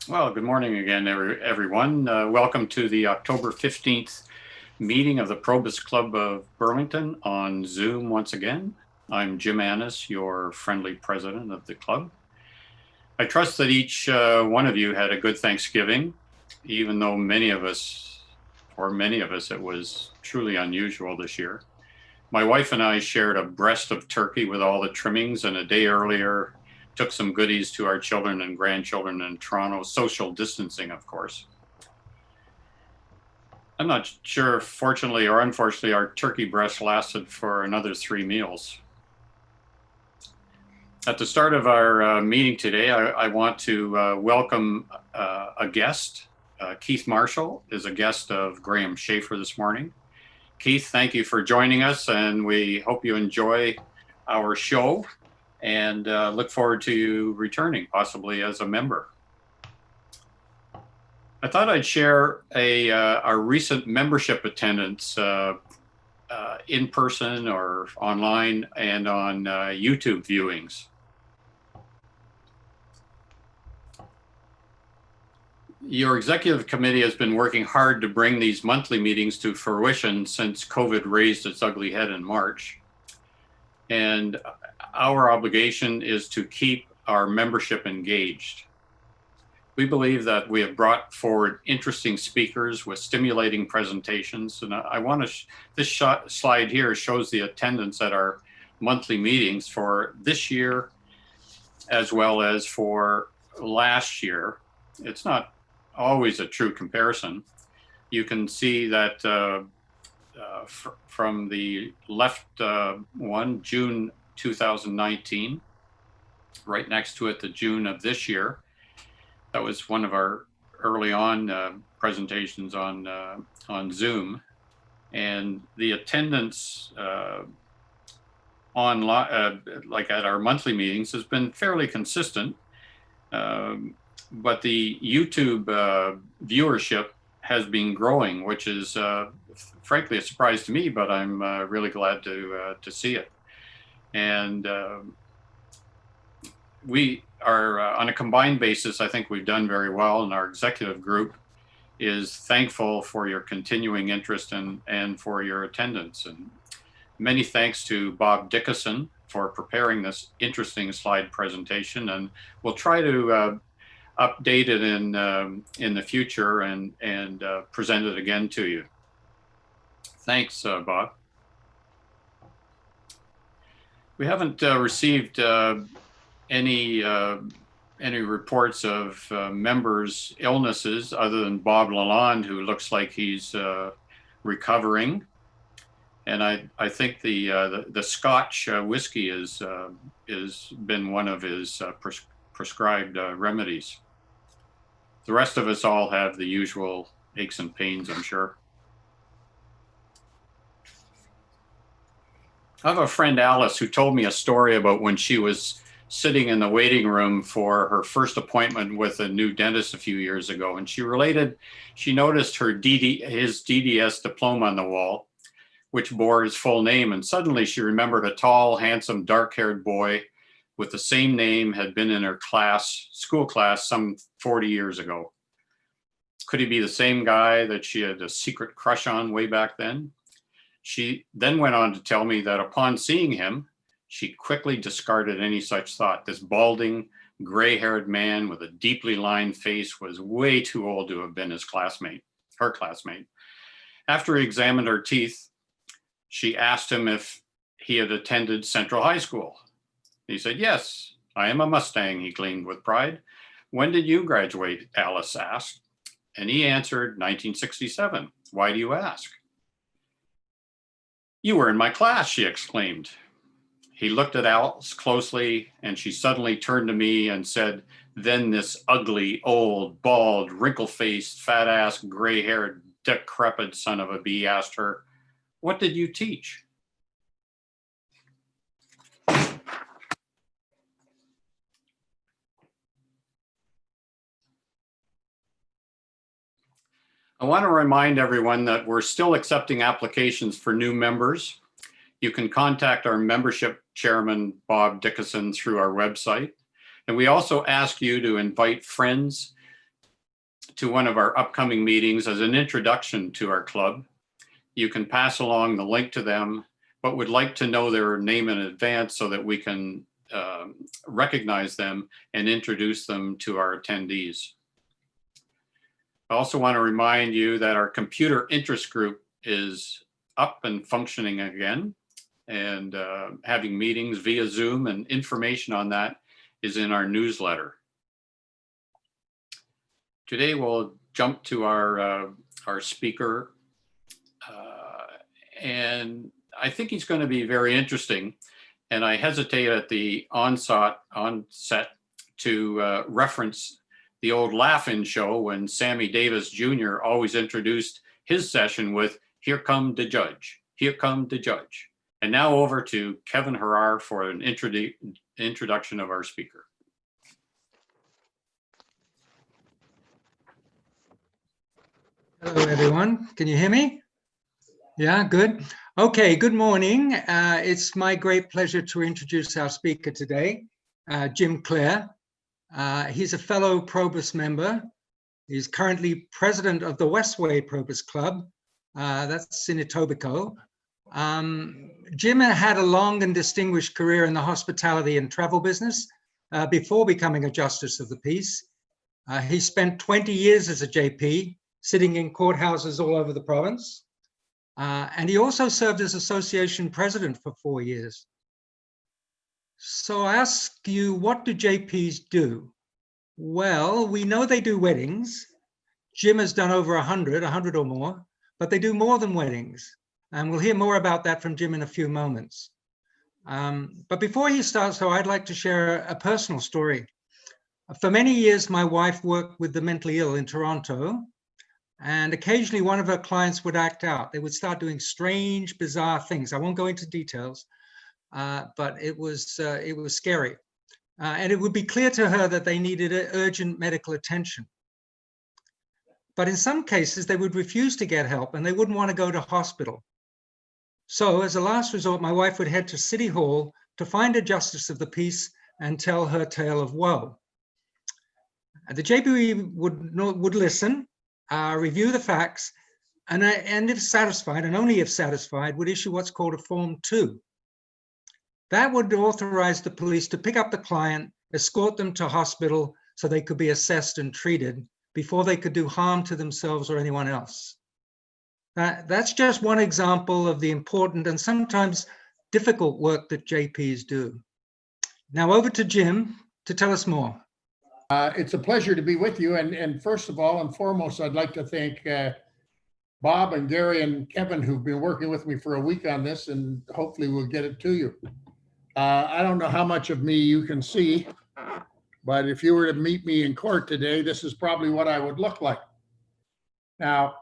Well, good morning again, everyone. Welcome to the October 15th meeting of the Probus Club of Burlington on Zoom once again. I'm Jim Annis, your friendly president of the club. I trust that each one of you had a good Thanksgiving, even though for many of us, it was truly unusual this year. My wife and I shared a breast of turkey with all the trimmings, and a day earlier took some goodies to our children and grandchildren in Toronto, social distancing, of course. I'm not sure, fortunately or unfortunately, our turkey breast lasted for another 3 meals. At the start of our meeting today, I want to welcome a guest. Keith Marshall is a guest of Graham Schaefer this morning. Keith, thank you for joining us, and we hope you enjoy our show and look forward to you returning, possibly as a member. I thought I'd share our recent membership attendance in person or online and on YouTube viewings. Your executive committee has been working hard to bring these monthly meetings to fruition since COVID raised its ugly head in March. And our obligation is to keep our membership engaged. We believe that we have brought forward interesting speakers with stimulating presentations. And I want to, this slide here shows the attendance at our monthly meetings for this year, as well as for last year. It's not always a true comparison. You can see that from the left one, June 2019, right next to it, the June of this year. That was one of our early on presentations on Zoom, and the attendance online, like at our monthly meetings, has been fairly consistent. But the YouTube viewership has been growing, which is frankly a surprise to me, but I'm really glad to see it. And we are on a combined basis, I think we've done very well, and our executive group is thankful for your continuing interest and for your attendance. And many thanks to Bob Dickinson for preparing this interesting slide presentation, and we'll try to update it in the future and present it again to you. Thanks, Bob. We haven't received any reports of members' illnesses other than Bob Lalonde, who looks like he's recovering. And I think the Scotch whiskey is been one of his prescribed remedies. The rest of us all have the usual aches and pains, I'm sure. I have a friend, Alice, who told me a story about when she was sitting in the waiting room for her first appointment with a new dentist a few years ago. And she noticed his DDS diploma on the wall, which bore his full name. And suddenly she remembered a tall, handsome, dark-haired boy with the same name had been in her school class some 40 years ago. Could he be the same guy that she had a secret crush on way back then? She then went on to tell me that upon seeing him, she quickly discarded any such thought. This balding, gray-haired man with a deeply lined face was way too old to have been her classmate. After he examined her teeth, she asked him if he had attended Central High School. He said, "Yes, I am a Mustang," he gleamed with pride. "When did you graduate?" Alice asked. And he answered, 1967. "Why do you ask?" "You were in my class," she exclaimed. He looked at Alice closely, and she suddenly turned to me and said, "Then this ugly, old, bald, wrinkle-faced, fat-ass, gray-haired, decrepit son of a bee asked her, 'What did you teach?'" I want to remind everyone that we're still accepting applications for new members. You can contact our membership chairman, Bob Dickinson, through our website. And we also ask you to invite friends to one of our upcoming meetings as an introduction to our club, you can pass along the link to them, but would like to know their name in advance so that we can recognize them and introduce them to our attendees. I also want to remind you that our computer interest group is up and functioning again and having meetings via Zoom, and information on that is in our newsletter. Today we'll jump to our speaker, and I think he's going to be very interesting. And I hesitate at the onset to reference the old Laugh-In show when Sammy Davis Jr. always introduced his session with "Here come the judge, here come the judge." And now over to Kevin Harrar for an introduction of our speaker. Hello, everyone. Can you hear me? Yeah, good. Okay, good morning. It's my great pleasure to introduce our speaker today, Jim Clare. He's a fellow Probus member. He's currently president of the Westway Probus Club. That's in Etobicoke. Jim had a long and distinguished career in the hospitality and travel business before becoming a Justice of the Peace. He spent 20 years as a JP, sitting in courthouses all over the province. And he also served as association president for 4 years. So I ask you, what do JPs do? Well, we know they do weddings. Jim has done over 100 or more, but they do more than weddings. And we'll hear more about that from Jim in a few moments. But before he starts, though, I'd like to share a personal story. For many years, my wife worked with the mentally ill in Toronto, and occasionally one of her clients would act out. They would start doing strange, bizarre things. I won't go into details, but it was scary. And it would be clear to her that they needed urgent medical attention. But in some cases, they would refuse to get help and they wouldn't want to go to hospital. So as a last resort, my wife would head to City Hall to find a Justice of the Peace and tell her tale of woe. The JP would listen, review the facts, and if satisfied, and only if satisfied, would issue what's called a Form 2. That would authorize the police to pick up the client, escort them to hospital so they could be assessed and treated before they could do harm to themselves or anyone else. That's just one example of the important and sometimes difficult work that JPs do. Now over to Jim to tell us more. It's a pleasure to be with you. And first of all and foremost, I'd like to thank Bob and Gary and Kevin, who've been working with me for a week on this, and hopefully we'll get it to you. I don't know how much of me you can see, but if you were to meet me in court today, this is probably what I would look like. Now,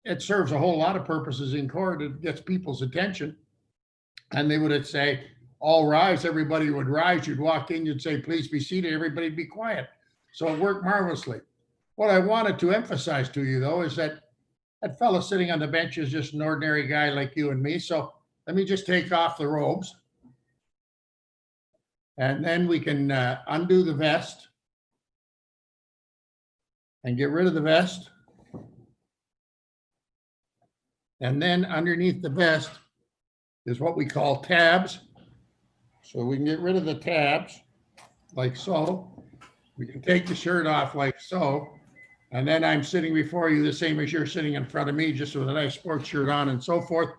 it serves a whole lot of purposes in court. It gets people's attention, and they would say, "All rise," everybody would rise. You'd walk in, you'd say, "Please be seated," everybody'd be quiet. So it worked marvelously. What I wanted to emphasize to you, though, is that that fellow sitting on the bench is just an ordinary guy like you and me. So let me just take off the robes. And then we can undo the vest and get rid of the vest. And then underneath the vest is what we call tabs. So we can get rid of the tabs like so. We can take the shirt off like so. And then I'm sitting before you the same as you're sitting in front of me, just with a nice sports shirt on and so forth,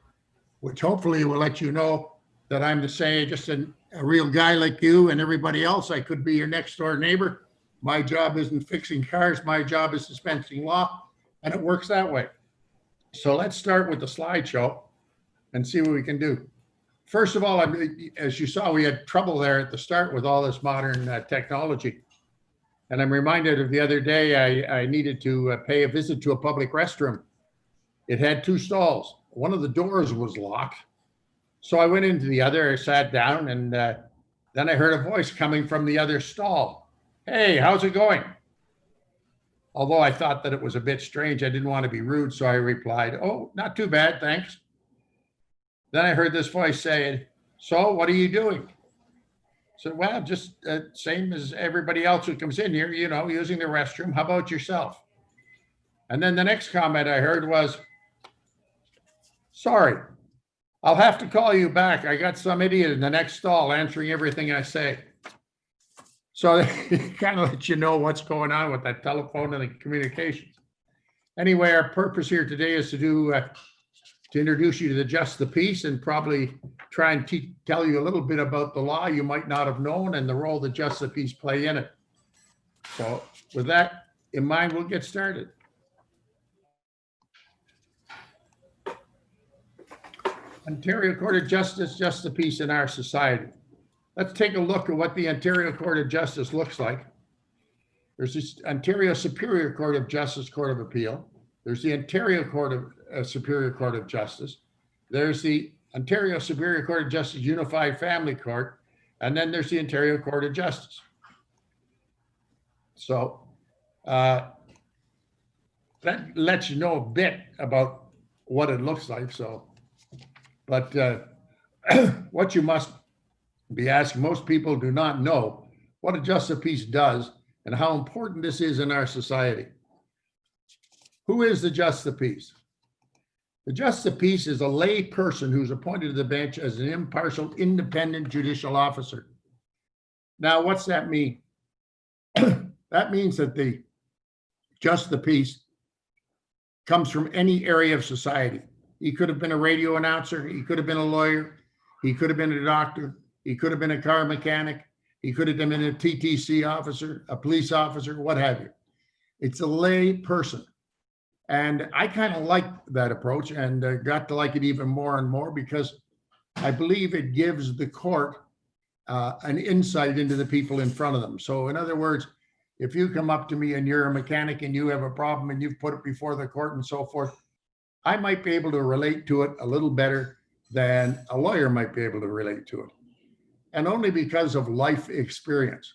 which hopefully will let you know that I'm the same, just a real guy like you and everybody else. I could be your next door neighbor. My job isn't fixing cars. My job is dispensing law, and it works that way. So let's start with the slideshow and see what we can do. First of all, as you saw, we had trouble there at the start with all this modern technology. And I'm reminded of the other day, I needed to pay a visit to a public restroom. It had 2 stalls. One of the doors was locked. So I went into the other, I sat down, and then I heard a voice coming from the other stall. "Hey, how's it going?" Although I thought that it was a bit strange, I didn't want to be rude, so I replied, "Oh, not too bad, thanks." Then I heard this voice saying, "So what are you doing?" So, well, just same as everybody else who comes in here, you know, using the restroom. How about yourself? And then the next comment I heard was, sorry, I'll have to call you back. I got some idiot in the next stall answering everything I say. So it kind of lets you know what's going on with that telephone and the communications. Anyway, our purpose here today is to introduce you to the Just the Peace and probably try and tell you a little bit about the law you might not have known and the role that Just the Peace play in it. So with that in mind, we'll get started. Ontario Court of Justice, Just the Peace in our society. Let's take a look at what the Ontario Court of Justice looks like. There's this Ontario Superior Court of Justice Court of Appeal. There's the Ontario Court of Superior Court of Justice. There's the Ontario Superior Court of Justice Unified Family Court. And then there's the Ontario Court of Justice. So that lets you know a bit about what it looks like. So, but what you must be asking, most people do not know what a Just the Peace does and how important this is in our society. Who is the Just the Peace? The Just the Peace is a lay person who's appointed to the bench as an impartial, independent judicial officer. Now, what's that mean? That means that the Just the Peace comes from any area of society. He could have been a radio announcer. He could have been a lawyer. He could have been a doctor. He could have been a car mechanic. He could have been a TTC officer, a police officer, what have you. It's a lay person. And I kind of like that approach and got to like it even more and more because I believe it gives the court an insight into the people in front of them. So in other words, if you come up to me and you're a mechanic and you have a problem and you've put it before the court and so forth, I might be able to relate to it a little better than a lawyer might be able to relate to it. And only because of life experience.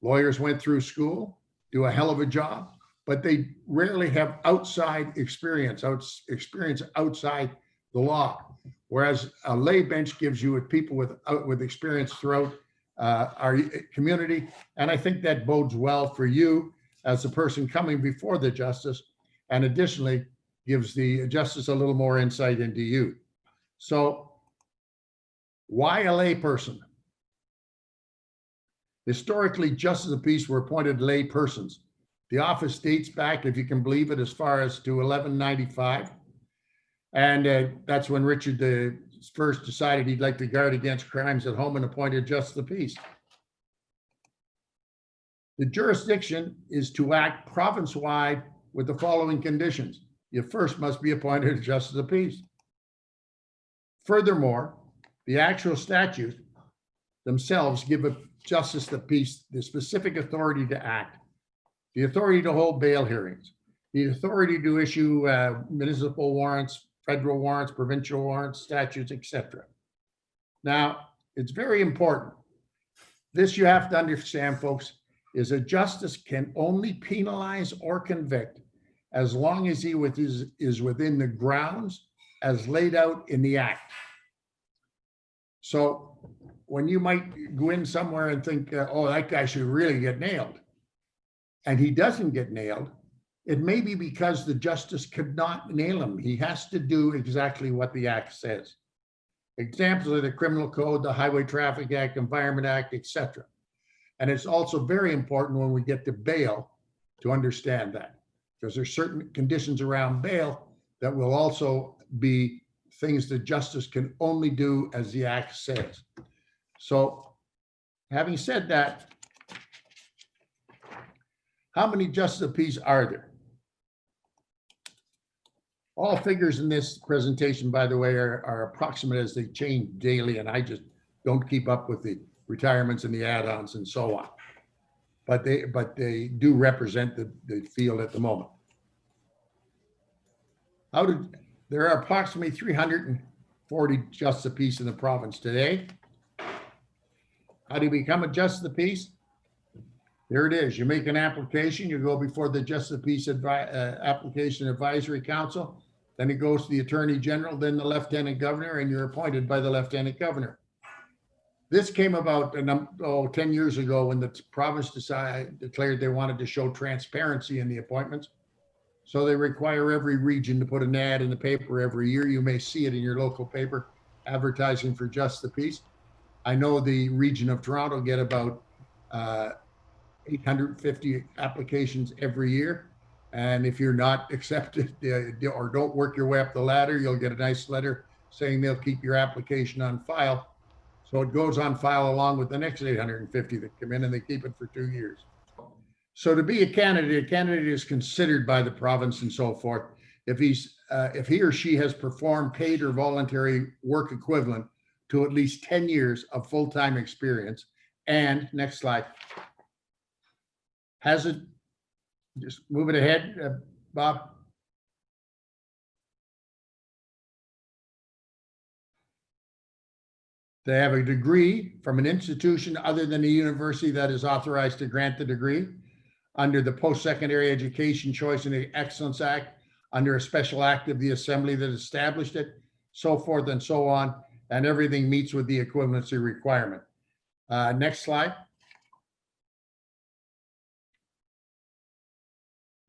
Lawyers went through school, do a hell of a job, but they rarely have outside experience outside the law. Whereas a lay bench gives you people with experience throughout our community. And I think that bodes well for you as a person coming before the justice, and additionally gives the justice a little more insight into you. So why a lay person? Historically, Justice of the Peace were appointed lay persons. The office dates back, if you can believe it, as far as to 1195. And that's when Richard I first decided he'd like to guard against crimes at home and appointed Justice of the Peace. The jurisdiction is to act province-wide with the following conditions. You first must be appointed Justice of the Peace. Furthermore, the actual statutes themselves give a Justice of the Peace the specific authority to act, the authority to hold bail hearings, the authority to issue municipal warrants, federal warrants, provincial warrants, statutes, etc. Now, it's very important. This you have to understand, folks, is a justice can only penalize or convict as long as he is within the grounds as laid out in the act. So when you might go in somewhere and think, oh, that guy should really get nailed, and he doesn't get nailed, it may be because the justice could not nail him. He has to do exactly what the act says. Examples are the Criminal Code, the Highway Traffic Act, Environment Act, etc. And it's also very important when we get to bail to understand that, because there's certain conditions around bail that will also be things that justice can only do as the act says. So having said that, how many Justice of Peace are there? All figures in this presentation, by the way, are approximate as they change daily, and I just don't keep up with the retirements and the add-ons and so on. But they do represent the field at the moment. There are approximately 340 Justice of Peace in the province today. How do you become a Justice of the Peace? There it is. You make an application, you go before the Justice of the Peace Application Advisory Council, then it goes to the Attorney General, then the Lieutenant Governor, and you're appointed by the Lieutenant Governor. This came about 10 years ago when the province declared they wanted to show transparency in the appointments. So they require every region to put an ad in the paper every year. You may see it in your local paper advertising for Just the Peace. I know the region of Toronto get about 850 applications every year. And if you're not accepted or don't work your way up the ladder, you'll get a nice letter saying they'll keep your application on file. So it goes on file along with the next 850 that come in, and they keep it for 2 years. So to be a candidate is considered by the province and so forth. If he or she has performed paid or voluntary work equivalent to at least 10 years of full-time experience, and next slide, has it, just move it ahead, Bob. They have a degree from an institution other than a university that is authorized to grant the degree under the Post-Secondary Education Choice and Excellence Act, under a special act of the Assembly that established it, so forth and so on, and everything meets with the equivalency requirement. Next slide.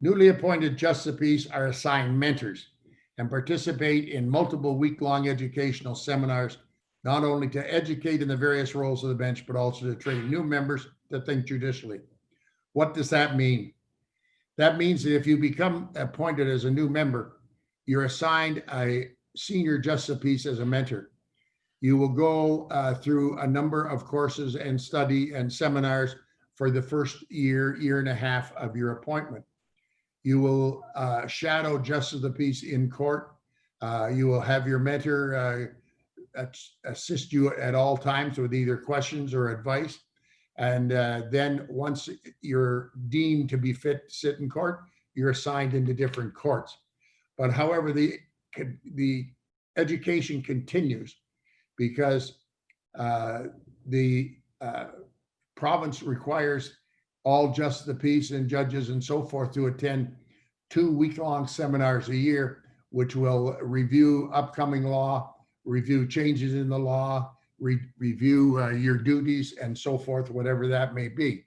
Newly appointed Just of Peace are assigned mentors and participate in multiple week-long educational seminars, not only to educate in the various roles of the bench, but also to train new members to think judicially. What does that mean? That means that if you become appointed as a new member, you're assigned a senior Just of Peace as a mentor. You will go through a number of courses and study and seminars for the first year and a half of your appointment. You will shadow Just of the Peace in court. You will have your mentor assist you at all times with either questions or advice. And then once you're deemed to be fit to sit in court, you're assigned into different courts. But however, the education continues because the province requires all Just the Peace and judges and so forth to attend 2 week-long seminars a year, which will review upcoming law, review changes in the law, review your duties and so forth, whatever that may be.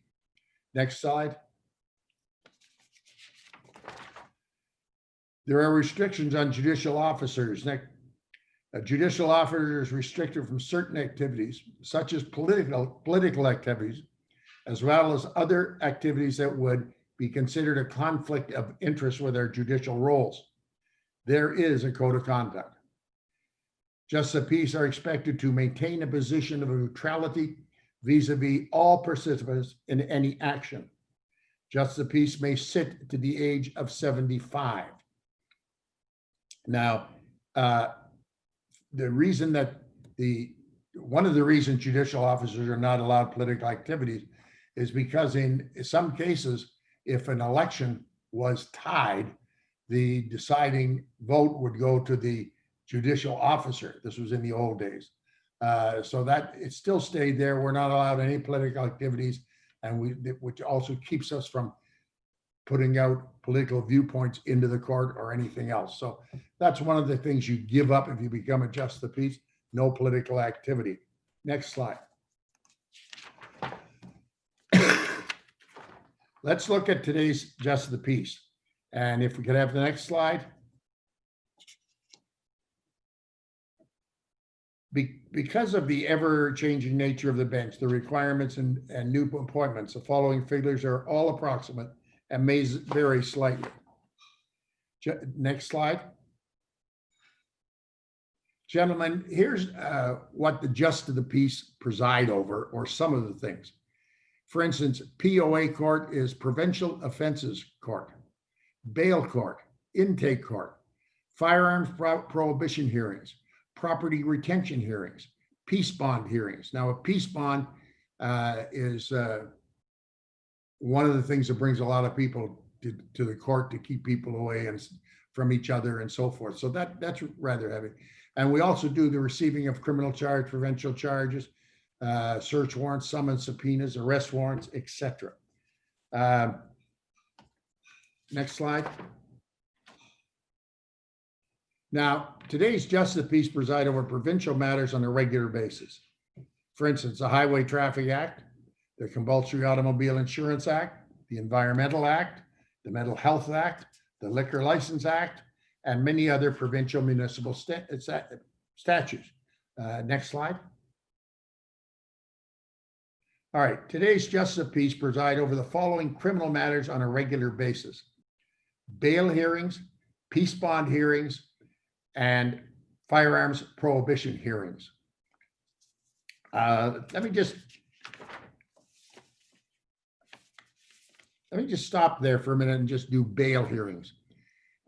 Next slide. There are restrictions on judicial officers. Judicial officers restricted from certain activities, such as political activities, as well as other activities that would be considered a conflict of interest with their judicial roles. There is a code of conduct. Just of Peace are expected to maintain a position of neutrality vis-a-vis all participants in any action. Just of Peace may sit to the age of 75. Now, one of the reasons judicial officers are not allowed political activities is because in some cases, if an election was tied, the deciding vote would go to the judicial officer. This was in the old days. So that it still stayed there. We're not allowed any political activities, and which also keeps us from putting out political viewpoints into the court or anything else. So that's one of the things you give up if you become a Just the Peace, no political activity. Next slide. Let's look at today's Just the Peace. And if we could have the next slide. Because of the ever-changing nature of the bench, the requirements and new appointments, the following figures are all approximate and may vary slightly. Next slide. Gentlemen, here's what the Just of the Peace preside over, or some of the things. For instance, POA court is Provincial Offences Court, bail court, intake court, firearms prohibition hearings, property retention hearings, peace bond hearings. Now, a peace bond is one of the things that brings a lot of people to the court to keep people away and from each other and so forth. So that's rather heavy. And we also do the receiving of criminal charge, provincial charges, search warrants, summons, subpoenas, arrest warrants, etc. Next slide. Now, today's Just of Peace preside over provincial matters on a regular basis. For instance, the Highway Traffic Act, the Compulsory Automobile Insurance Act, the Environmental Act, the Mental Health Act, the Liquor License Act, and many other provincial municipal statutes. Next slide. All right, today's Justice of Peace preside over the following criminal matters on a regular basis: bail hearings, peace bond hearings, and firearms prohibition hearings. Let me just stop there for a minute and just do bail hearings.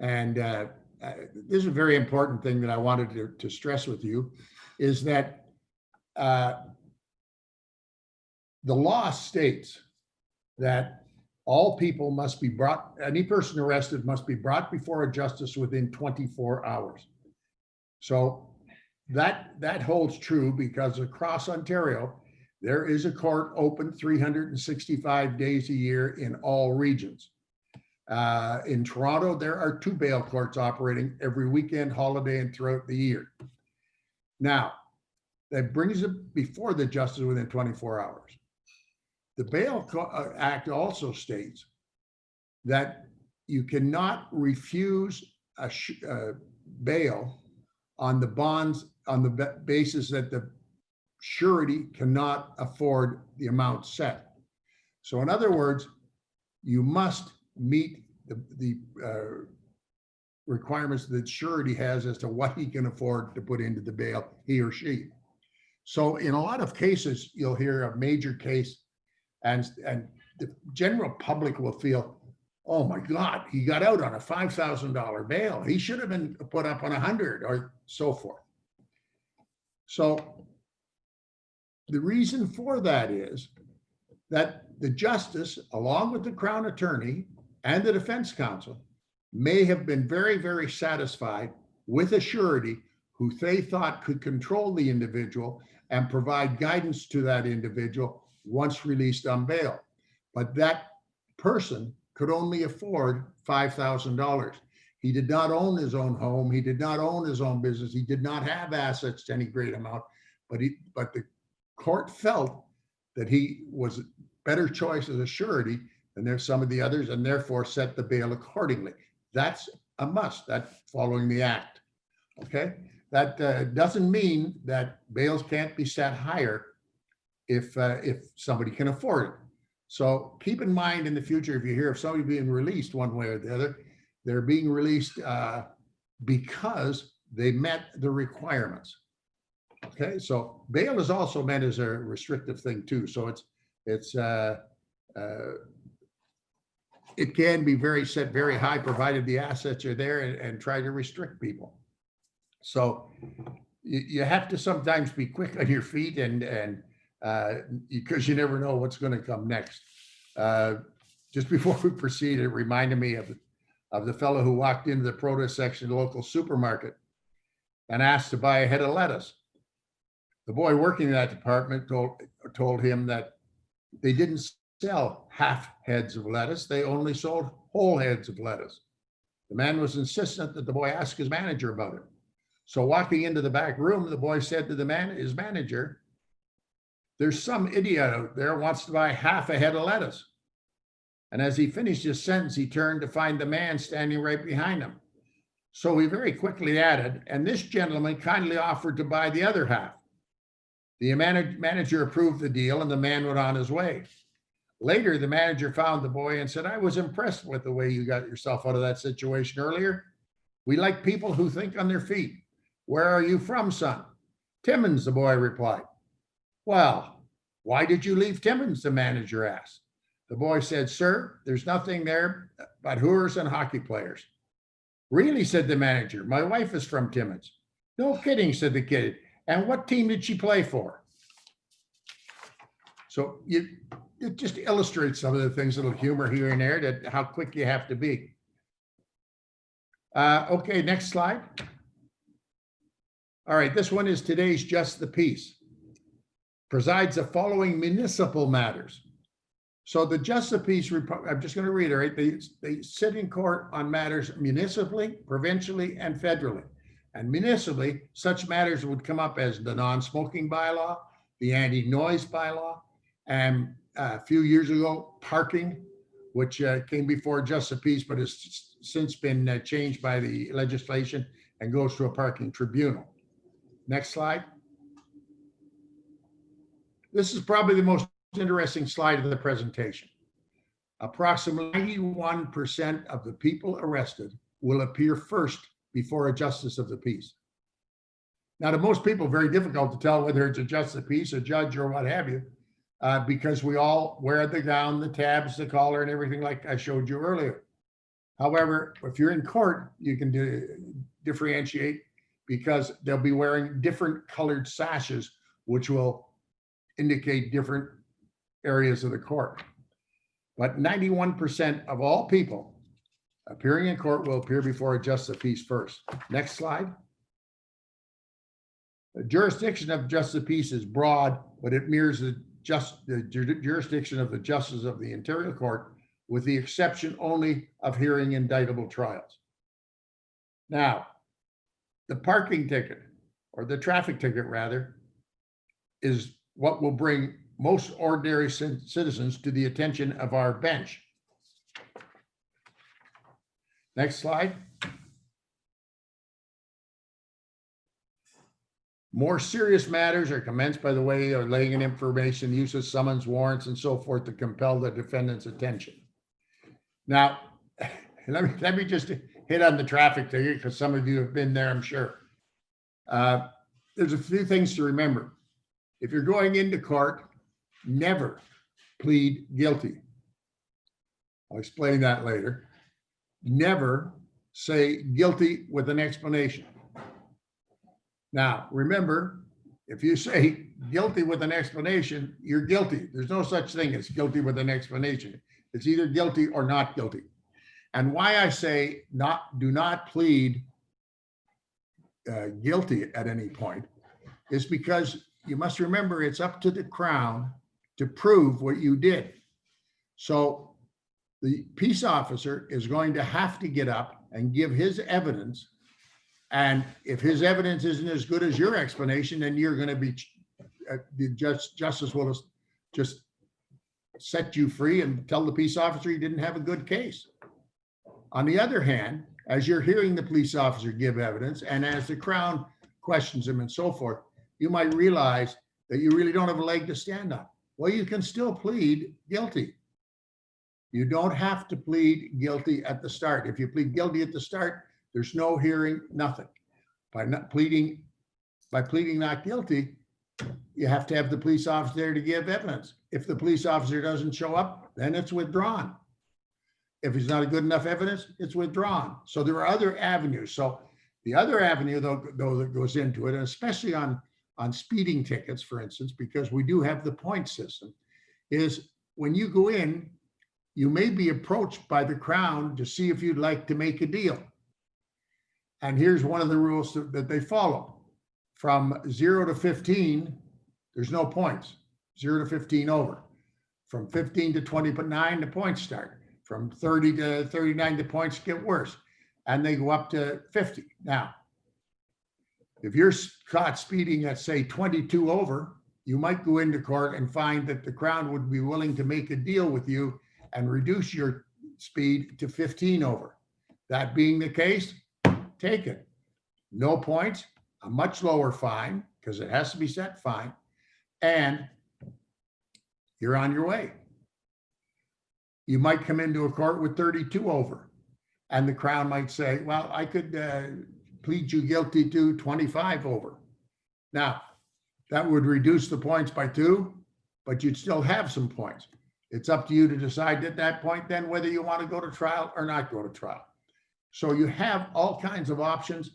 And this is a very important thing that I wanted to stress with you, is that the law states that all people must be brought, any person arrested must be brought before a justice within 24 hours. So that holds true because across Ontario, there is a court open 365 days a year in all regions. In Toronto, there are 2 bail courts operating every weekend, holiday, and throughout the year. Now, that brings it before the justice within 24 hours. The Bail Act also states that you cannot refuse a bail on the bonds on the basis that the surety cannot afford the amount set. So in other words, you must meet the requirements that surety has as to what he can afford to put into the bail, he or she. So in a lot of cases, you'll hear a major case and the general public will feel, oh my God, he got out on a $5,000 bail. He should have been put up on 100 or so forth. So the reason for that is that the justice, along with the Crown Attorney and the defense counsel, may have been very, very satisfied with a surety who they thought could control the individual and provide guidance to that individual once released on bail. But that person could only afford $5,000. He did not own his own home. He did not own his own business. He did not have assets to any great amount, but the court felt that he was a better choice as a surety than there's some of the others, and therefore set the bail accordingly. That's a must. That's following the act. Okay, that doesn't mean that bails can't be set higher if somebody can afford it. So keep in mind in the future, if you hear of somebody being released one way or the other, they're being released because they met the requirements. Okay, so bail is also meant as a restrictive thing too. So it can be set very high, provided the assets are there, and try to restrict people. So you have to sometimes be quick on your feet and because you never know what's going to come next. Just before we proceed, it reminded me of the fellow who walked into the produce section of the local supermarket and asked to buy a head of lettuce. The boy working in that department told him that they didn't sell half heads of lettuce. They only sold whole heads of lettuce. The man was insistent that the boy ask his manager about it. So walking into the back room, the boy said to his manager, "There's some idiot out there wants to buy half a head of lettuce." And as he finished his sentence, he turned to find the man standing right behind him. So he very quickly added, "And this gentleman kindly offered to buy the other half." The manager approved the deal and the man went on his way. Later, the manager found the boy and said, "I was impressed with the way you got yourself out of that situation earlier. We like people who think on their feet. Where are you from, son?" "Timmins," the boy replied. "Well, why did you leave Timmins?" the manager asked. The boy said, "Sir, there's nothing there but hooers and hockey players." "Really?" said the manager. "My wife is from Timmins." "No kidding," said the kid. "And what team did she play for?" So it just illustrates some of the things, little humor here and there, that how quick you have to be. Okay, next slide. All right, this one is today's Just the Peace. Presides the following municipal matters. So the Just the Peace, I'm just going to reiterate, they sit in court on matters municipally, provincially, and federally. And municipally, such matters would come up as the non-smoking bylaw, the anti-noise bylaw, and a few years ago, parking, which came before justice of peace, but has since been changed by the legislation and goes to a parking tribunal. Next slide. This is probably the most interesting slide of the presentation. Approximately 91% of the people arrested will appear first before a justice of the peace. Now, to most people, very difficult to tell whether it's a justice of peace, a judge, or what have you, because we all wear the gown, the tabs, the collar, and everything like I showed you earlier. However, if you're in court, you can differentiate because they'll be wearing different colored sashes, which will indicate different areas of the court. But 91% of all people appearing in court will appear before a justice of peace first. Next slide. The jurisdiction of justice of peace is broad, but it mirrors the jurisdiction of the justices of the interior court, with the exception only of hearing indictable trials. Now, the parking ticket, or the traffic ticket rather, is what will bring most ordinary citizens to the attention of our bench. Next slide. More serious matters are commenced by the way of laying in information, use of summons, warrants, and so forth to compel the defendant's attention. Now, let me just hit on the traffic ticket because some of you have been there, I'm sure. There's a few things to remember. If you're going into court, never plead guilty. I'll explain that later. Never say guilty with an explanation. Now, remember, if you say guilty with an explanation, you're guilty. There's no such thing as guilty with an explanation. It's either guilty or not guilty. And why I say do not plead guilty at any point is because you must remember it's up to the Crown to prove what you did. So the peace officer is going to have to get up and give his evidence. And if his evidence isn't as good as your explanation, then you're going to be, the justice will just set you free and tell the peace officer you didn't have a good case. On the other hand, as you're hearing the police officer give evidence and as the Crown questions him and so forth, you might realize that you really don't have a leg to stand on. Well, you can still plead guilty. You don't have to plead guilty at the start. If you plead guilty at the start, there's no hearing, nothing. By pleading not guilty, you have to have the police officer there to give evidence. If the police officer doesn't show up, then it's withdrawn. If it's not a good enough evidence, it's withdrawn. So there are other avenues. So the other avenue, though that goes into it, and especially on speeding tickets, for instance, because we do have the point system, is when you go in, you may be approached by the Crown to see if you'd like to make a deal. And here's one of the rules that they follow. From 0 to 15, there's no points. 0 to 15 over. From 15 to 29, the points start. From 30 to 39, the points get worse. And they go up to 50. Now, if you're caught speeding at, say, 22 over, you might go into court and find that the Crown would be willing to make a deal with you and reduce your speed to 15 over. That being the case, take it. No points, a much lower fine, because it has to be set fine, and you're on your way. You might come into a court with 32 over, and the Crown might say, well, I could plead you guilty to 25 over. Now, that would reduce the points by 2, but you'd still have some points. It's up to you to decide at that point then whether you want to go to trial or not go to trial. So you have all kinds of options.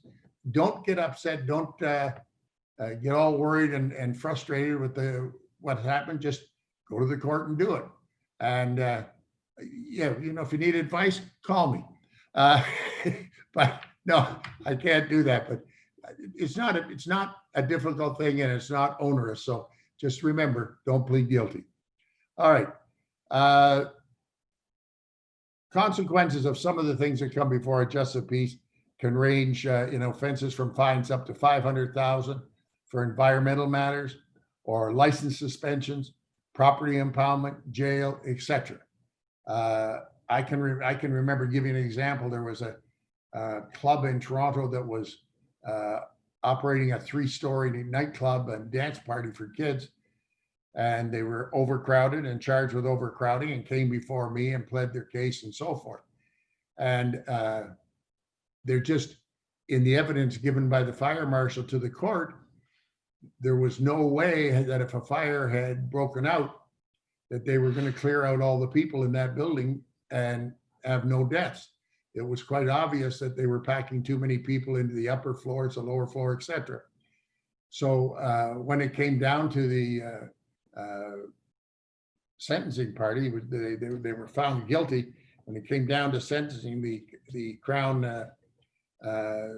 Don't get upset. Don't get all worried and frustrated with what happened. Just go to the court and do it. And yeah, if you need advice, call me. But no, I can't do that. But it's not a difficult thing, and it's not onerous. So just remember, don't plead guilty. All right. Consequences of some of the things that come before a justice of peace can range in offenses from fines up to $500,000 for environmental matters, or license suspensions, property impoundment, jail, etc. I can remember giving an example. There was a club in Toronto that was operating a 3-story nightclub and dance party for kids, and they were overcrowded and charged with overcrowding and came before me and pled their case and so forth. And they're just, in the evidence given by the fire marshal to the court, there was no way that if a fire had broken out, that they were going to clear out all the people in that building and have no deaths. It was quite obvious that they were packing too many people into the upper floors, the lower floor, etc. So when it came down to the sentencing party, they were found guilty. When it came down to sentencing, the Crown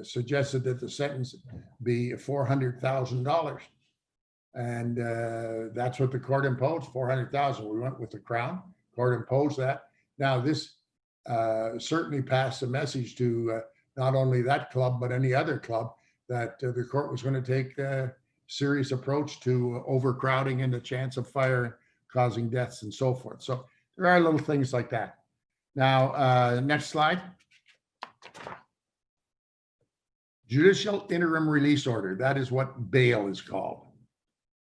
suggested that the sentence be $400,000, and that's what the court imposed, $400,000. We went with the Crown. Court imposed that. Now this certainly passed a message to not only that club but any other club that the court was going to take a serious approach to overcrowding and the chance of fire causing deaths and so forth. So there are little things like that. Now, next slide. Judicial interim release order. That is what bail is called.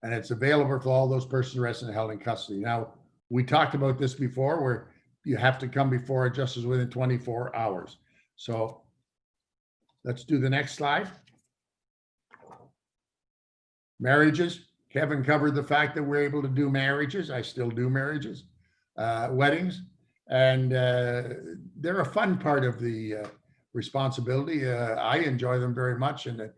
And it's available for all those persons arrested and held in custody. Now, we talked about this before, where you have to come before a justice within 24 hours. So let's do the next slide. Marriages. Kevin covered the fact that we're able to do marriages. I still do marriages, weddings, and they're a fun part of the responsibility. I enjoy them very much and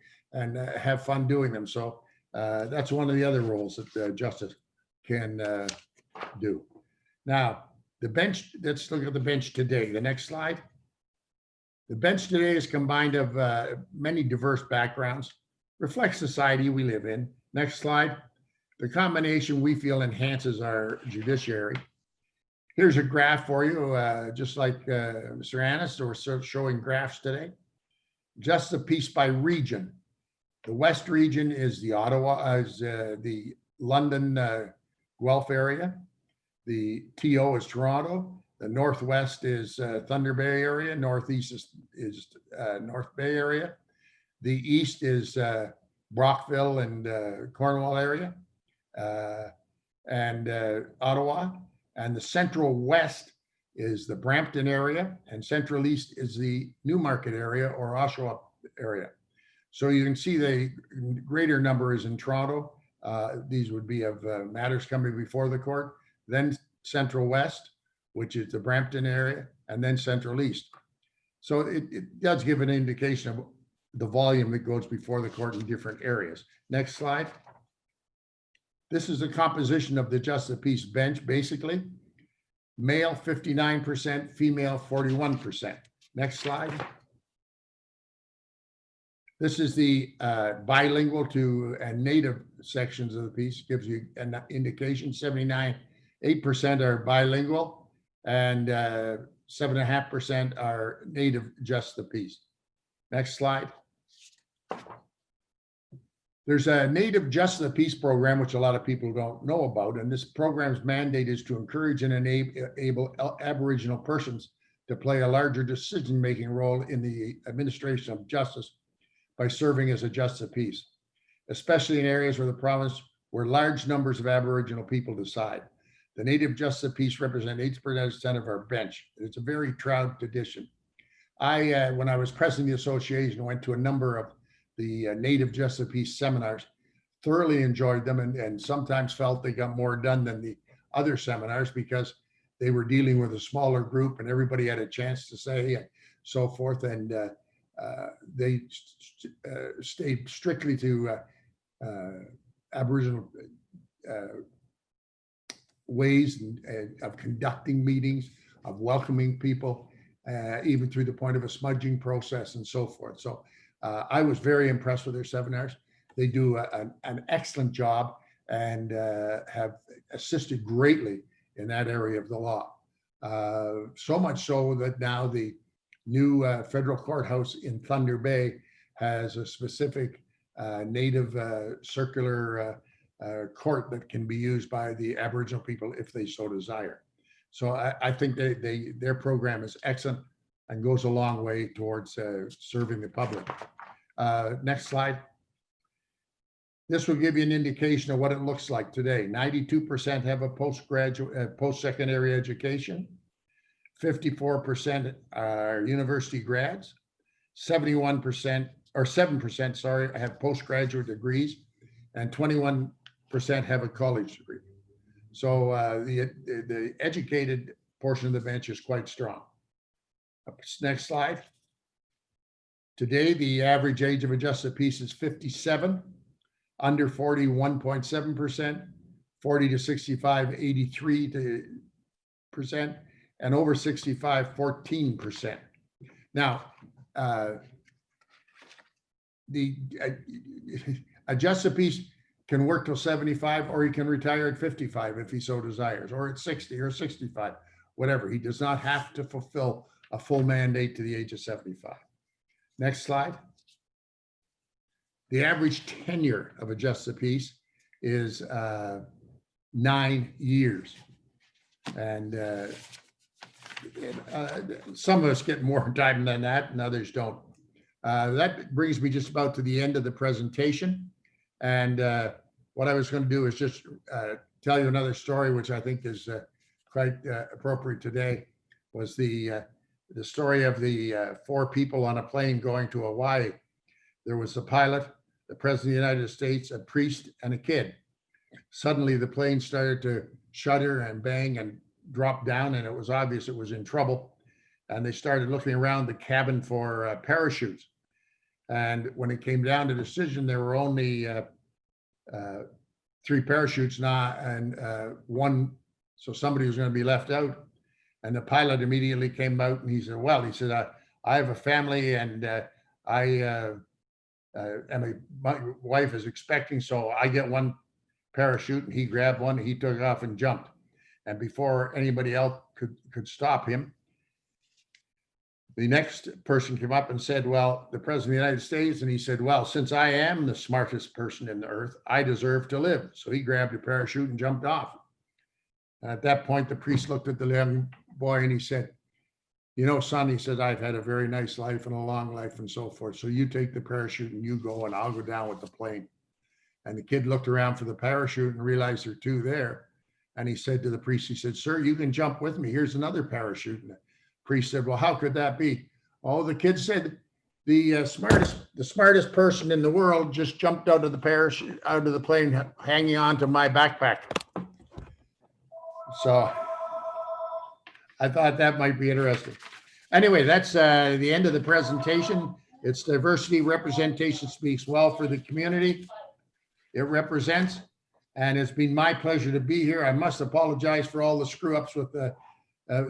have fun doing them. So that's one of the other roles that justice can do. Now, the bench, let's look at the bench today. The next slide. The bench today is combined of many diverse backgrounds, reflects society we live in. Next slide. The combination we feel enhances our judiciary. Here's a graph for you, just like Mr. Annis, so we're showing graphs today. Just the piece by region. The West region is the Ottawa, the London Guelph area. The TO is Toronto. The Northwest is Thunder Bay area. Northeast is North Bay area. The East is Brockville and Cornwall area, and Ottawa. And the Central West is the Brampton area, and Central East is the Newmarket area or Oshawa area. So you can see the greater number is in Toronto. These would be of matters coming before the court. Then Central West, which is the Brampton area, and then Central East. So it does give an indication of the volume that goes before the court in different areas. Next slide. This is the composition of the Justice of Peace bench, basically. Male 59%, female 41%. Next slide. This is the bilingual to and native sections of the piece. Gives you an indication. 8% are bilingual and 7.5% are native Justice of the Peace. Next slide. There's a Native Justice of the Peace program, which a lot of people don't know about. And this program's mandate is to encourage and enable Aboriginal persons to play a larger decision-making role in the administration of justice by serving as a Justice of Peace, especially in areas where the province where large numbers of Aboriginal people decide. The Native Justice of Peace represent 8% of our bench. It's a very proud tradition. When I was president of the association, went to a number of the Native Justice of Peace seminars, thoroughly enjoyed them, and sometimes felt they got more done than the other seminars because they were dealing with a smaller group and everybody had a chance to say and so forth. And they stayed strictly to Aboriginal ways of conducting meetings, of welcoming people, even through the point of a smudging process and so forth. So I was very impressed with their seminars. They do an excellent job and have assisted greatly in that area of the law. So much so that now the new federal courthouse in Thunder Bay has a specific native circular court that can be used by the Aboriginal people if they so desire. So I think their program is excellent and goes a long way towards serving the public. Next slide. This will give you an indication of what it looks like today. 92% have a post-secondary education. 54% are university grads. 71% or 7%, sorry, have postgraduate degrees, and 21% have a college degree. So the educated portion of the bench is quite strong. Next slide. Today, the average age of adjusted peace is 57, under 40, 1.7%, 40 to 65, 83%, and over 65, 14%. Now, the adjusted peace can work till 75, or he can retire at 55 if he so desires, or at 60 or 65, whatever. He does not have to fulfill a full mandate to the age of 75. Next slide. The average tenure of a justice of peace is 9 years. And some of us get more time than that and others don't. That brings me just about to the end of the presentation. And what I was going to do is just tell you another story, which I think is quite appropriate today, was the story of the 4 people on a plane going to Hawaii. There was the pilot, the president of the United States, a priest, and a kid. Suddenly the plane started to shudder and bang and drop down, and it was obvious it was in trouble. And they started looking around the cabin for parachutes. And when it came down to decision, there were only 3 parachutes now, and 1, so somebody was going to be left out. And the pilot immediately came out and he said, well, he said, I have a family, and and my wife is expecting, so I get 1 parachute. And he grabbed one, and he took off and jumped. And before anybody else could stop him, the next person came up and said, well, the president of the United States, and he said, well, since I am the smartest person in the earth, I deserve to live. So he grabbed a parachute and jumped off. And at that point, the priest looked at the young boy and he said, you know, son, he said, I've had a very nice life and a long life and so forth. So you take the parachute and you go, and I'll go down with the plane. And the kid looked around for the parachute and realized there were 2 there. And he said to the priest, he said, sir, you can jump with me. Here's another parachute. And the priest said, well, how could that be? Oh, the kid said, the smartest person in the world just jumped out of the parachute, out of the plane, hanging on to my backpack. So I thought that might be interesting. Anyway, that's the end of the presentation. It's diversity representation speaks well for the community. It represents, and it's been my pleasure to be here. I must apologize for all the screw ups with the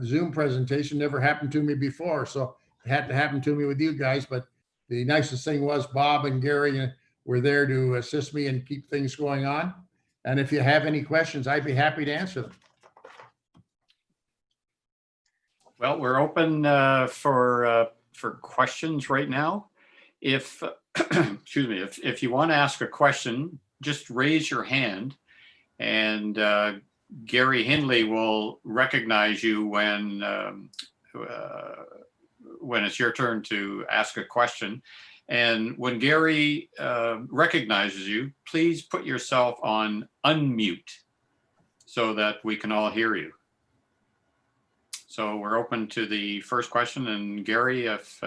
Zoom presentation. Never happened to me before, so it had to happen to me with you guys. But the nicest thing was Bob and Gary were there to assist me and keep things going on. And if you have any questions, I'd be happy to answer them. Well, we're open for questions right now. If excuse me, if you want to ask a question, just raise your hand, and Gary Hindley will recognize you when it's your turn to ask a question. And when Gary recognizes you, please put yourself on unmute so that we can all hear you. So we're open to the first question. And Gary, if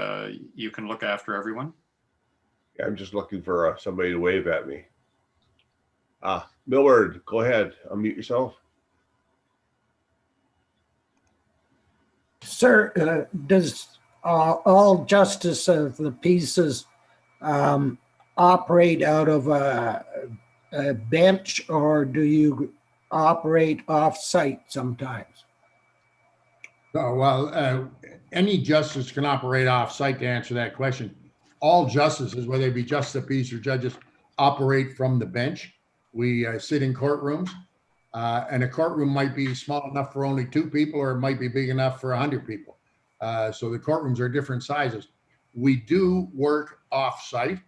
you can look after everyone. Yeah, I'm just looking for somebody to wave at me. Millward, go ahead. Unmute yourself. Sir, does all justice of the pieces operate out of a bench, or do you operate off-site sometimes? Oh, well, any justice can operate off-site, to answer that question. All justices, whether it be justice of peace or judges, operate from the bench. We sit in courtrooms, and a courtroom might be small enough for only 2 people, or it might be big enough for 100 people. So the courtrooms are different sizes. We do work off-site.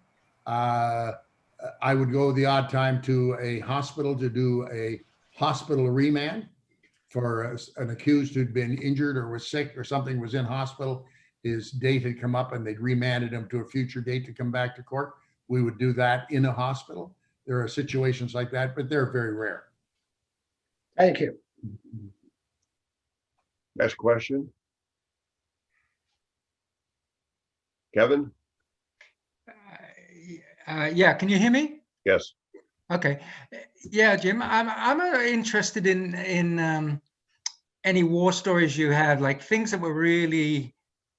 I would go the odd time to a hospital to do a hospital remand for an accused who'd been injured or was sick or something, was in hospital. His date had come up and they'd remanded him to a future date to come back to court. We would do that in a hospital. There are situations like that, but they're very rare. Thank you. Next question. Kevin? Yeah, can you hear me? Yes. Okay. Yeah, Jim, I'm interested in any war stories you had, like things that were really,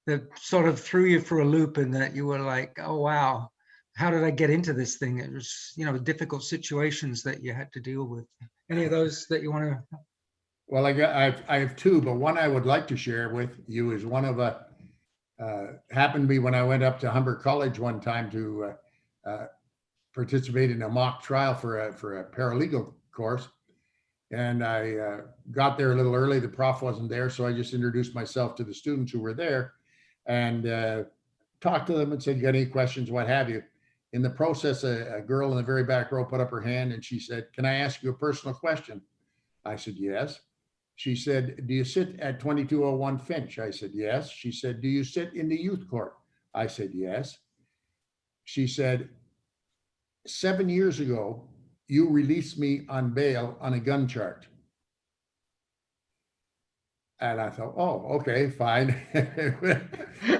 that sort of threw you for a loop and that you were like, oh, wow, how did I get into this thing? It was, difficult situations that you had to deal with. Any of those that you want to? Well, I have two, but one I would like to share with you is one of happened to be when I went up to Humber College one time to participate in a mock trial for a paralegal course. And I got there a little early. The prof wasn't there, so I just introduced myself to the students who were there and talked to them and said, "You got any questions, what have you?" In the process, a girl in the very back row put up her hand and she said, "Can I ask you a personal question?" I said, "Yes." She said, "Do you sit at 2201 Finch?" I said, "Yes." She said, "Do you sit in the youth court?" I said, "Yes." She said, 7 years ago, you released me on bail on a gun charge. And I thought, oh, okay, fine.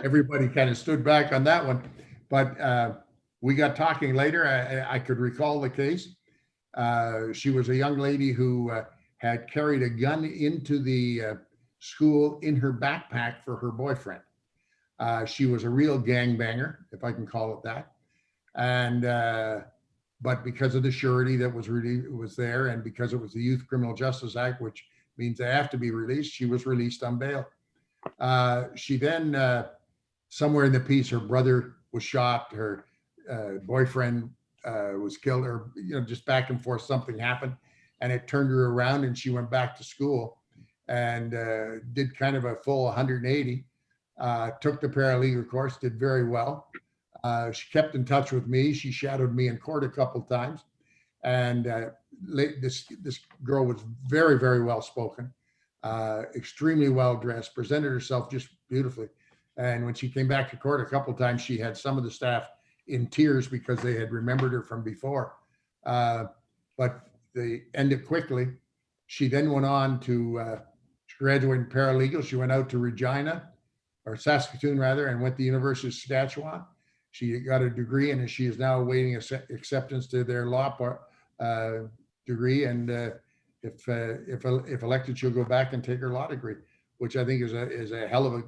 Everybody kind of stood back on that one. But we got talking later. I could recall the case. She was a young lady who had carried a gun into the school in her backpack for her boyfriend. She was a real gangbanger, if I can call it that. And but because of the surety that was there, and because it was the Youth Criminal Justice Act, which means they have to be released, she was released on bail. She then, somewhere in the piece, her brother was shot, her boyfriend was killed, or just back and forth, something happened, and it turned her around, and she went back to school and did kind of a full 180. Took the paralegal course, did very well. She kept in touch with me. She shadowed me in court a couple of times. And this girl was very, very well spoken, extremely well dressed, presented herself just beautifully. And when she came back to court a couple of times, she had some of the staff in tears because they had remembered her from before. But they ended quickly. She then went on to graduate in paralegal. She went out to Regina, or Saskatoon rather, and went to the University of Saskatchewan. She got a degree, and she is now awaiting acceptance to their law degree. And if elected, she'll go back and take her law degree, which I think is a hell of a.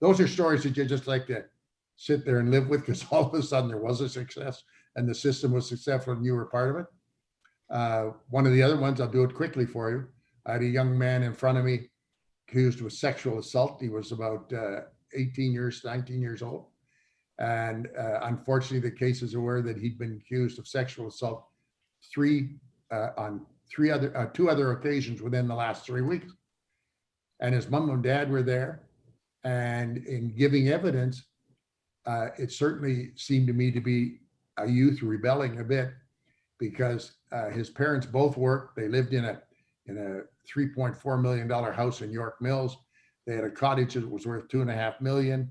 Those are stories that you just like to sit there and live with, because all of a sudden there was a success and the system was successful and you were part of it. One of the other ones, I'll do it quickly for you. I had a young man in front of me accused of sexual assault. He was about 19 years old. And unfortunately, the case is aware that he'd been accused of sexual assault on two other occasions within the last 3 weeks. And his mom and dad were there. And in giving evidence, it certainly seemed to me to be a youth rebelling a bit, because his parents both worked. They lived in a $3.4 million house in York Mills. They had a cottage that was worth $2.5 million.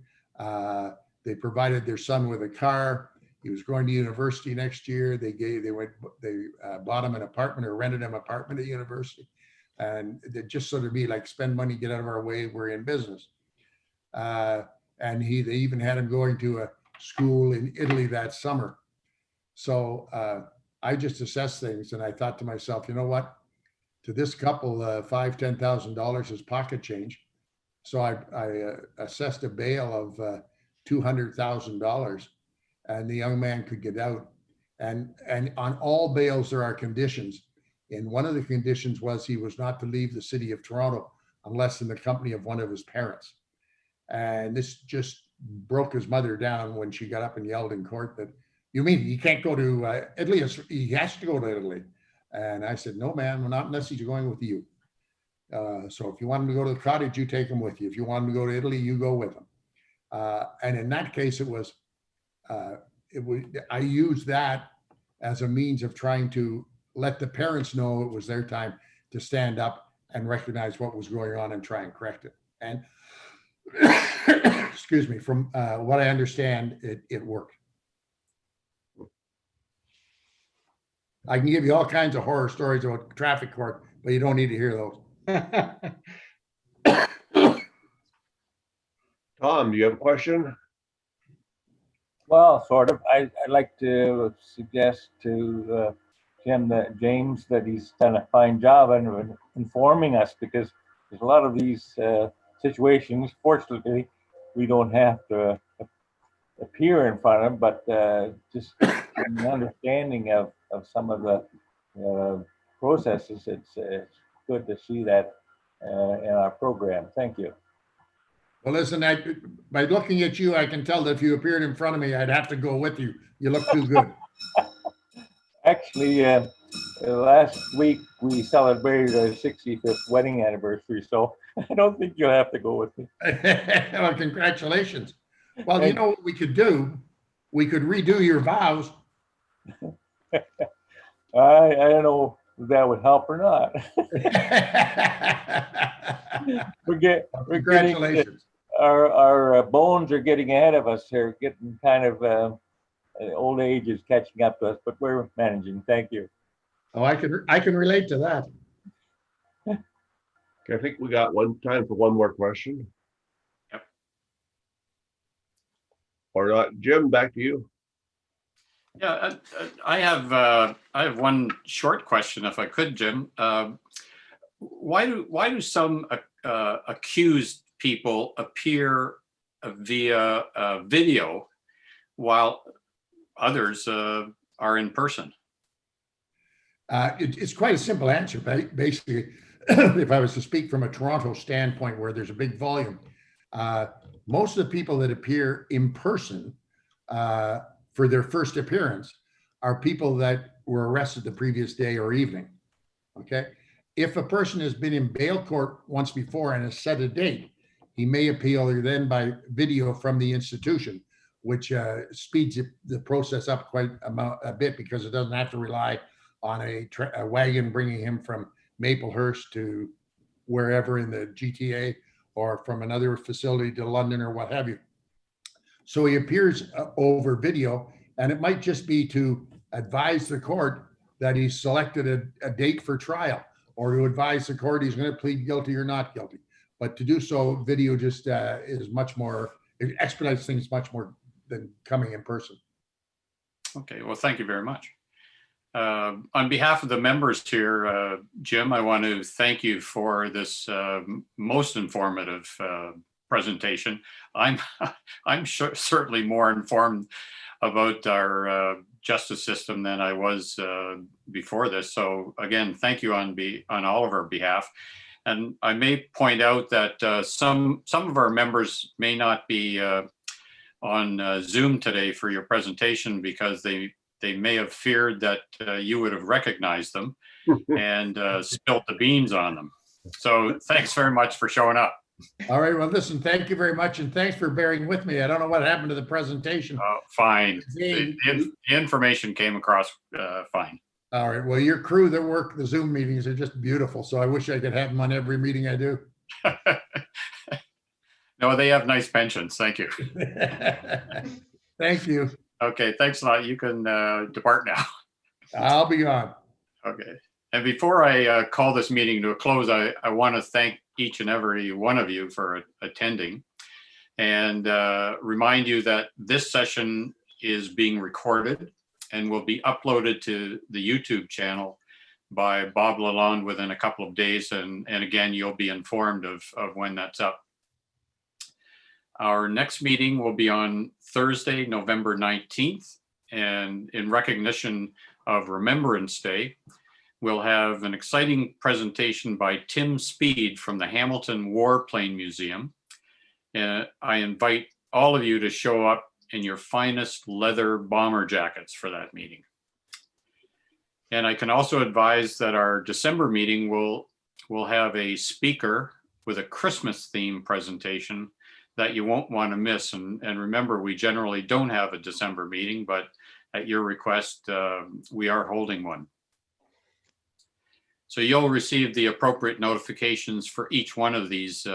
They provided their son with a car. He was going to university next year. They bought him an apartment, or rented him an apartment at university. And it just sort of be like, spend money, get out of our way, we're in business. And they even had him going to a school in Italy that summer. So I just assessed things, and I thought to myself, you know what? To this couple, $5,000, $10,000 is pocket change. So I assessed a bail of $200,000, and the young man could get out. And on all bails, there are conditions. And one of the conditions was he was not to leave the city of Toronto unless in the company of one of his parents. And this just broke his mother down when she got up and yelled in court that, "You mean he can't go to Italy? He has to go to Italy." And I said, "No, ma'am, not unless he's going with you. So if you want him to go to the cottage, you take him with you. If you want him to go to Italy, you go with him." And in that case, I used that as a means of trying to let the parents know it was their time to stand up and recognize what was going on and try and correct it. And excuse me, from what I understand, it worked. I can give you all kinds of horror stories about traffic court, but you don't need to hear those. Tom, do you have a question? Well, sort of. I'd like to suggest to James that he's done a fine job in informing us, because there's a lot of these situations. Fortunately, we don't have to appear in front of him, but just an understanding of some of the processes. It's good to see that in our program. Thank you. Well, listen, by looking at you, I can tell that if you appeared in front of me, I'd have to go with you. You look too good. Actually, last week we celebrated our 65th wedding anniversary, so I don't think you'll have to go with me. Well, congratulations. Well, you know what we could do? We could redo your vows. I don't know if that would help or not. Congratulations. Our bones are getting ahead of us here, getting kind of old age is catching up to us, but we're managing. Thank you. Oh, I can relate to that. Okay, I think we got time for one more question. Yep. Or not. Jim, back to you. Yeah, I have one short question, if I could, Jim. Why do some accused people appear via video while others are in person? It's quite a simple answer. Basically, if I was to speak from a Toronto standpoint where there's a big volume, most of the people that appear in person for their first appearance are people that were arrested the previous day or evening. Okay. If a person has been in bail court once before and has set a date, he may appeal then by video from the institution, which speeds the process up quite a bit, because it doesn't have to rely on a wagon bringing him from Maplehurst to wherever in the GTA or from another facility to London or what have you. So he appears over video, and it might just be to advise the court that he's selected a date for trial, or to advise the court he's going to plead guilty or not guilty. But to do so, video just is much more, it expedites things much more than coming in person. Okay, well, thank you very much. On behalf of the members here, Jim, I want to thank you for this most informative presentation. I'm certainly more informed about our justice system than I was before this. So again, thank you on all of our behalf. And I may point out that some of our members may not be on Zoom today for your presentation, because they may have feared that you would have recognized them and spilt the beans on them. So thanks very much for showing up. All right. Well, listen, thank you very much. And thanks for bearing with me. I don't know what happened to the presentation. Fine. The information came across fine. All right. Well, your crew that work the Zoom meetings are just beautiful. So I wish I could have them on every meeting I do. No, they have nice pensions. Thank you. Thank you. Okay. Thanks a lot. You can depart now. I'll be gone. Okay. And before I call this meeting to a close, I want to thank each and every one of you for attending, and remind you that this session is being recorded and will be uploaded to the YouTube channel by Bob Lalonde within a couple of days. And again, you'll be informed of when that's up. Our next meeting will be on Thursday, November 19th. And in recognition of Remembrance Day, we'll have an exciting presentation by Tim Speed from the Hamilton Warplane Museum. And I invite all of you to show up in your finest leather bomber jackets for that meeting. And I can also advise that our December meeting will have a speaker with a Christmas theme presentation that you won't want to miss. And remember, we generally don't have a December meeting, but at your request, we are holding one. So you'll receive the appropriate notifications for each one of these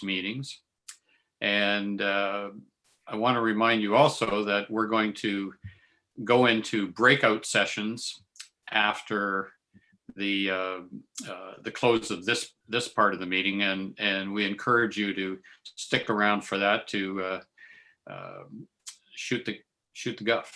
meetings. And I want to remind you also that we're going to go into breakout sessions after the close of this part of the meeting, and we encourage you to stick around for that to shoot the guff.